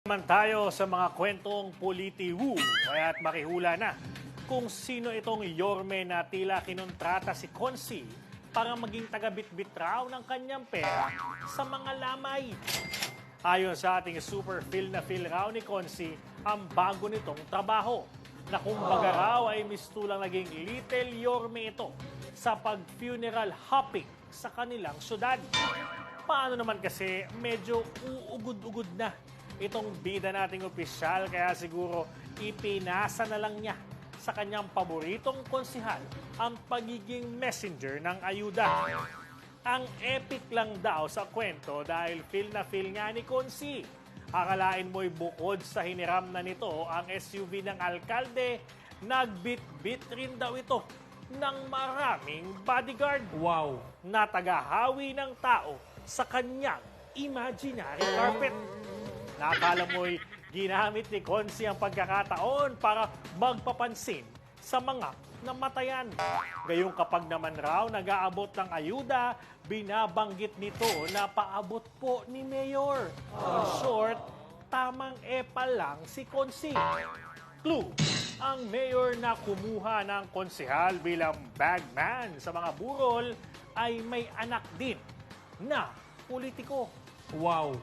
Naman tayo sa mga kwentong politiwu, kaya't makihula na kung sino itong Yorme na tila kinontrata si Consi para maging taga-bitbit raw ng kanyang pera sa mga lamay. Ayon sa ating super feel na feel raw ni Consi, ang bago nitong trabaho na kumbaga raw ay mistulang naging Little Yorme ito sa pag-funeral hopping sa kanilang syudad. Paano naman kasi medyo uugod-ugod na itong bida nating opisyal, kaya siguro ipinasa na lang niya sa kanyang paboritong konsihal ang pagiging messenger ng ayuda. Ang epic lang daw sa kwento dahil feel na feel nga ni Consi. Akalain mo'y bukod sa hiniram na nito ang SUV ng alkalde, nagbit-bit rin daw ito ng maraming bodyguard. Wow! Na tagahawi ng tao sa kanyang imaginary carpet. Nakakala mo'y ginamit ni Consi ang pagkakataon para magpapansin sa mga namatayan. Gayong kapag naman raw nag-aabot ng ayuda, binabanggit nito na paabot po ni Mayor. In short, tamang epa lang si Consi. Clue, ang mayor na kumuha ng konsehal bilang bagman sa mga burol ay may anak din na politiko. Wow!